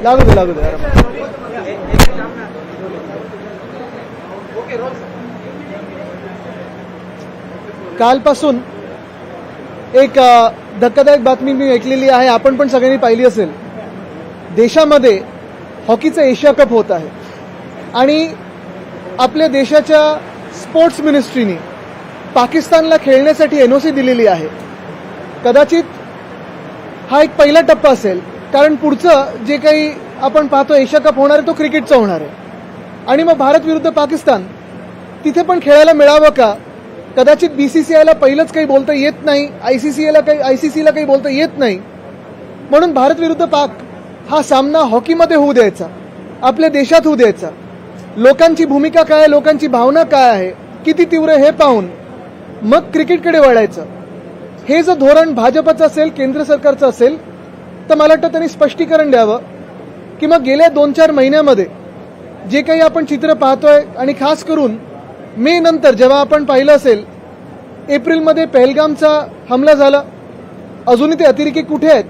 लागू दे कालपासून एक धक्कादायक बातमी मी ऐकलेली आहे, आपण पण सगळ्यांनी पाहिली असेल. देशामध्ये हॉकीचं एशिया कप होत आहे आणि आपल्या देशाच्या स्पोर्ट्स मिनिस्ट्रीने पाकिस्तानला खेळण्यासाठी एनओसी दिलेली आहे. कदाचित हा एक पहिला टप्पा असेल, कारण पुढचं जे काही आपण पाहतो एशिया कप होणार आहे तो क्रिकेटचा होणार आहे आणि मग भारत विरुद्ध पाकिस्तान तिथे पण खेळायला मिळावं का. कदाचित बीसीसीआयला पहिलंच काही बोलता येत नाही, आयसीसीला काही बोलता येत नाही, म्हणून भारत विरुद्ध पाक हा सामना हॉकीमध्ये होऊ द्यायचा, आपल्या देशात होऊ द्यायचा. लोकांची भूमिका काय आहे, लोकांची भावना काय आहे, किती तीव्र हे पाहून मग क्रिकेटकडे वळायचं. हे जर धोरण भाजपचं असेल, केंद्र सरकारचं असेल, तर मला वाटतं त्यांनी स्पष्टीकरण द्यावं की मग गेल्या 2-4 महिन्यामध्ये जे काही आपण चित्र पाहतोय आणि खास करून मे नंतर जेव्हा आपण पाहिलं असेल, एप्रिलमध्ये पहलगामचा हमला झाला, अजूनही ते अतिरेकी कुठे आहेत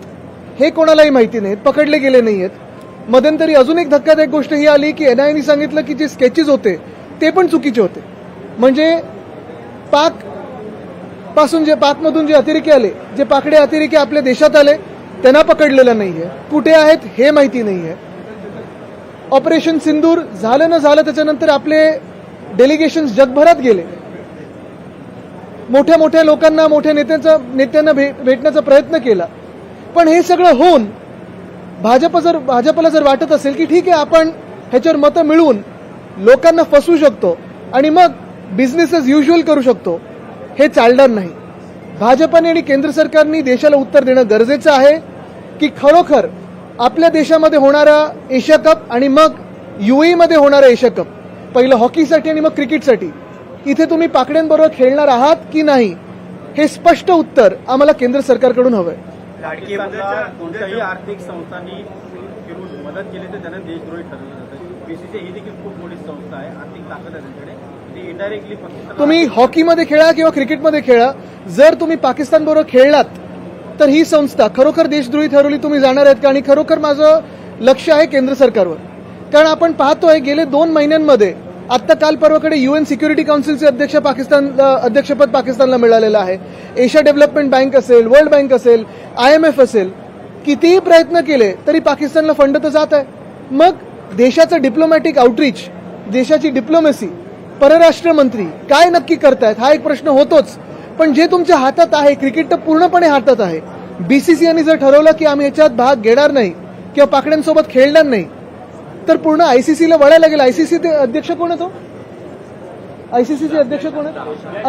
हे कोणालाही माहिती नाहीत, पकडले गेले नाहीयेत. मध्यंतरी अजून एक धक्कादायक गोष्ट ही आली की एनआयएने सांगितलं की जे स्केचेस होते ते पण चुकीचे होते. म्हणजे पाकमधून जे अतिरेकी आले, जे पाकडे अतिरेकी आपल्या देशात आले, त्यांना पकडलेलं नाहीये, कुठे आहेत हे माहिती नाहीये. ऑपरेशन सिंदूर झालं न झालं त्याच्यानंतर आपले डेलिगेशन्स जगभरात गेले, मोठ्या लोकांना, मोठ्या नेत्यांना भेटण्याचा प्रयत्न केला. पण हे सगळं होऊन भाजपला जर वाटत असेल की ठीक आहे आपण ह्याच्यावर मतं मिळवून लोकांना फसवू शकतो आणि मग बिझनेस एज युज्युअल करू शकतो, हे चालणार नाही. भाजपने आणि केंद्र सरकारने देशाला उत्तर देणं गरजेचं आहे की खरोखर आपल्या देशामध्ये होणारा एशिया कप आणि मग यूएईमध्ये होणारा एशिया कप, पहिलं हॉकीसाठी आणि मग क्रिकेटसाठी, इथे तुम्ही पाकड्यांबरोबर खेळणार आहात की नाही, हे स्पष्ट उत्तर आम्हाला केंद्र सरकारकडून हवंय. कोणत्याही आर्थिक संस्थांनी फिरून मदत केली तर त्यांना देशद्रोही ठरवलं जातं. बीसीसीआय ही देखील खूप मोठी संस्था आहे, आर्थिक ताकद आहे त्यांच्याकडे. इनडायरेक्टली तुम्ही हॉकीमध्ये खेळा किंवा क्रिकेटमध्ये खेळा, जर तुम्ही पाकिस्तान बरोबर खेळलात तर ही संस्था खरोखर देशद्रोही ठरवली तुम्ही जाणार आहेत का. आणि खरोखर माझं लक्ष आहे केंद्र सरकारवर, कारण आपण पाहतोय गेले 2 महिन्यांमध्ये आत्ता काल परवाकडे UN सिक्युरिटी काउन्सिलचे अध्यक्षपद पाकिस्तानला मिळालेलं आहे. एशिया डेव्हलपमेंट बँक असेल, वर्ल्ड बँक असेल, IMF असेल, कितीही प्रयत्न केले तरी पाकिस्तानला फंड तर जात आहे. मग देशाचं डिप्लोमॅटिक आउटरीच, देशाची डिप्लोमसी, परराष्ट्र मंत्री काय नक्की करतायत हा एक प्रश्न होतोच. पण जे तुमच्या हातात आहे, क्रिकेट तर पूर्णपणे हातात आहे. बीसीसीआयने जर ठरवलं की आम्ही याच्यात भाग घेणार नाही किंवा पाकड्यांसोबत खेळणार नाही, तर पूर्ण आयसीसीला वळायला लागेल. आयसीसी अध्यक्ष कोण आहे, तो आयसीसीचे अध्यक्ष कोण आहेत.